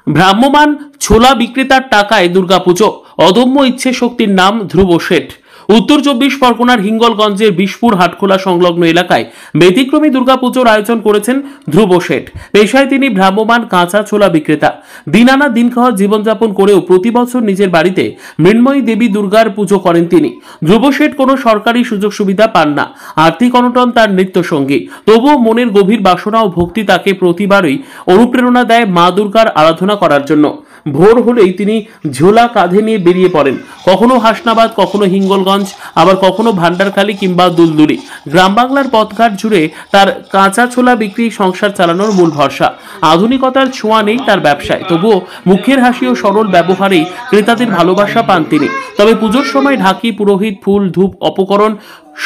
ভ্রাম্যমান ছোলা বিক্রেতার টাকায় দুর্গাপুজো, অদম্য ইচ্ছে শক্তির নাম ধ্রুব শেঠ। উত্তর 24 পরগনার হিঙ্গলগঞ্জের বিশপুর হাটখোলা সংলগ্ন এলাকায় ব্যতিক্রমী দুর্গাপুজোর আয়োজন করেছেন ধ্রুব শেঠ। পেশায় তিনি ভ্রাম্যমান কাঁচা ছোলা বিক্রেতা। দিন আনা দিন খাওয়া জীবনযাপন করেও প্রতি বছর নিজের বাড়িতে মৃন্ময়ী দেবী দুর্গার পুজো করেন তিনি। ধ্রুব শেঠ কোনো সরকারি সুযোগ সুবিধা পান না, আর্থিক অনটন তার নিত্য সঙ্গী। তবুও মনের গভীর বাসনা ও ভক্তি তাকে প্রতিবারই অনুপ্রেরণা দেয় মা দুর্গার আরাধনা করার জন্য। ভোর হলেই তিনি ঝোলা কাঁধে নিয়ে বেরিয়ে পড়েন, কখনো হাসনাবাদ, কখনো হিঙ্গলগঞ্জ, আবার কখনো ভান্ডারখালী কিংবা দুলদুলি। গ্রাম বাংলার পথঘাট জুড়ে তার কাঁচা ছোলা বিক্রি সংসার চালানোর মূল ভরসা। আধুনিকতার ছোঁয়া নেই তার ব্যবসায়, তবুও মুখের হাসি ও সরল ব্যবহারেই ক্রেতাদের ভালোবাসা পান তিনি। তবে পুজোর সময় ঢাকি, পুরোহিত, ফুল, ধূপ, উপকরণ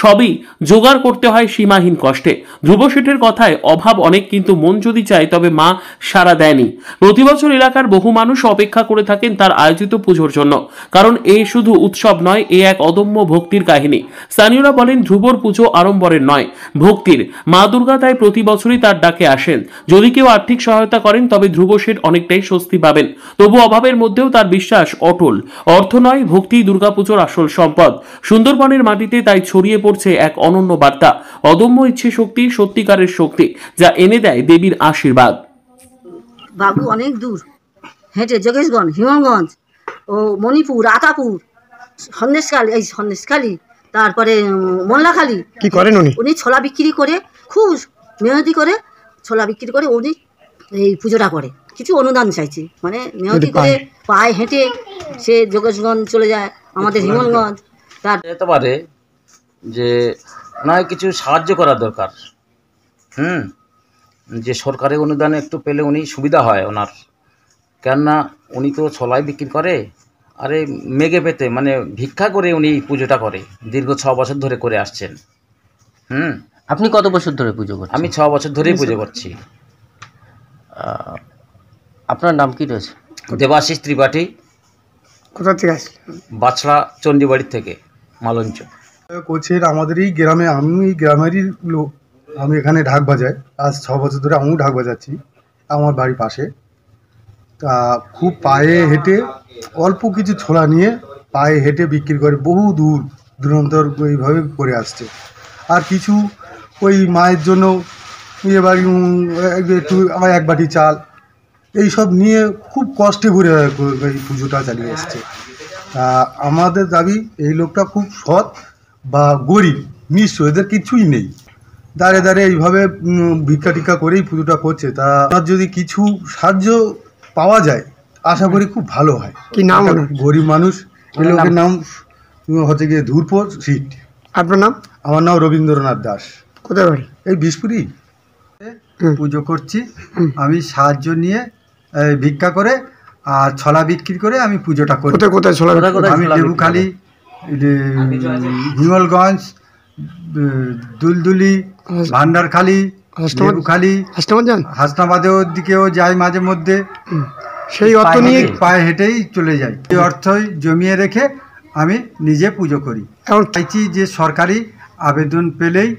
সবই জোগাড় করতে হয় সীমাহীন কষ্টে। ধ্রুব শেঠের কথায় অভাব অনেক, কিন্তু মন যদি চায় তবে মা সাড়া দেয়নি। প্রতি বছর এলাকার বহু মানুষ অপেক্ষা করে থাকেন তার আয়োজিত পুজোর জন্য, কারণ এ শুধু উৎসব নয়, এ এক অদম্য ভক্তির কাহিনী। স্থানীয়রা বলেন ধ্রুবর পুজো আড়ম্বরের নয়, ভক্তির। মা দুর্গা তাই প্রতি বছরই তার ডাকে আসেন। যদি কেউ আর্থিক সহায়তা করেন তবে ধ্রুব শেঠ অনেকটাই স্বস্তি পাবেন। তবু অভাবের মধ্যেও তার বিশ্বাস অটল। অর্থ নয়, ভক্তি দুর্গাপুজোর আসল সম্পদ। সুন্দরবনের মাটিতে তাই ছড়িয়ে পড়ছে এক অনন্য বার্তা, অদম্য ইচ্ছে শক্তি, সত্যিকারের শক্তি, যা এনে দেয় দেবীর আশীর্বাদ। বাবু অনেক দূর হেঁটে যোগেশগঞ্জ, হিমলগঞ্জ ও মণিপুর, আতাপুর, সন্দেশখালী, তারপরে মোল্লাখালী। কি করেন উনি? উনি ছোলা বিক্রি করে, খুব মেহনতি করে ছোলা বিক্রি করে উনি এই পুজোটা করে। কিছু অনুদান চাইছে, মানে মেহনতি করে পায়ে হেঁটে সে যোগেশগঞ্জ চলে যায়, আমাদের হিমলগঞ্জ। তার যেতে পারে যে নয় কিছু সাহায্য করা দরকার, যে সরকারি অনুদান একটু পেলে উনি সুবিধা হয় ওনার। কেননা উনি তো ছোলাই বিক্রি করে, আরে মেঘে পেতে মানে ভিক্ষা করে উনি পুজোটা করে, দীর্ঘ 6 বছর ধরে করে আসছেন। আপনি কত বছর ধরে পুজো করছেন? আমি 6 বছর ধরেই পুজো করছি। আপনার নাম কি রয়েছে? দেবাশিস ত্রিপাঠী। কোথা থেকে আসলেন? বাছড়া চণ্ডীবাড়ির থেকে, মালঞ্চ। কোচের আমাদের এই গ্রামে, আমি এই গ্রামেরই লোক। আমি এখানে ঢাক বাজাই, আজ 6 বছর ধরে আমিও ঢাক বাজাচ্ছি আমার বাড়ির পাশে। তা খুব পায়ে হেঁটে অল্প কিছু ছোলা নিয়ে পায়ে হেঁটে বিক্রি করে বহু দূর দূরান্তর এইভাবে করে আসছে। আর কিছু ওই মায়ের জন্য এবারে একটু আমার 1 বাটি চাল এইসব নিয়ে খুব কষ্টে করে এই পুজোটা চালিয়ে আসছে। আমাদের দাবি এই লোকটা খুব সৎ বা গরিব নিঃস্ব, এদের কিছুই নেই, দাঁড়ে দাঁড়িয়ে এইভাবে ভিক্ষা টিক্ষা করেই পুজোটা করছে। তা আপনার যদি কিছু সাহায্য পাওয়া যায় আশা করি খুব ভালো হয়। কি নাম? গরিব মানুষ। এই লোকের নাম হচ্ছে গিয়ে ধ্রুব শেঠ। আপনার নাম? আমার নাম রবীন্দ্রনাথ দাস। কোথায় বাড়ি? এই বিশপুরি। পুজো করছি আমি, সাহায্য নিয়ে ভিক্ষা করে আর ছোলা বিক্রি করে আমি পুজোটা করি। কোথায় কোথায় ছোলা? আমি দেবুখালী, হিঙ্গলগঞ্জ, দুলদুলি, ভান্ডারখালী, দেবুখালী, হাসনাবাদের দিকেও যাই মাঝে মধ্যে। সেই অর্থ নিয়ে পায়ে হেঁটেই চলে যাই। এই অর্থই জমিয়ে রেখে আমি নিজে পুজো করি। এখন চাইছি যে সরকারি আবেদন পেলেই,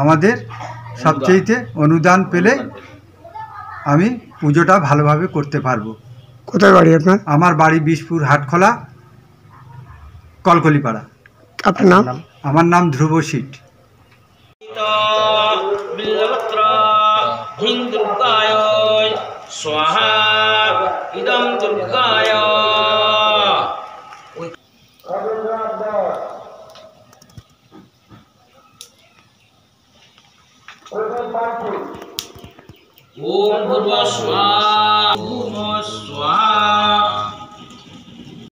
আমাদের সবচেয়েতে অনুদান পেলে আমি পুজোটা ভালোভাবে করতে পারবো। কোথায় বাড়ি আপনার? আমার বাড়ি বিশপুর হাটখোলা, কলকলিপাড়া। আপনার নাম? আমার নাম ধ্রুব শেঠ। ओम भूर्भुवः स्वः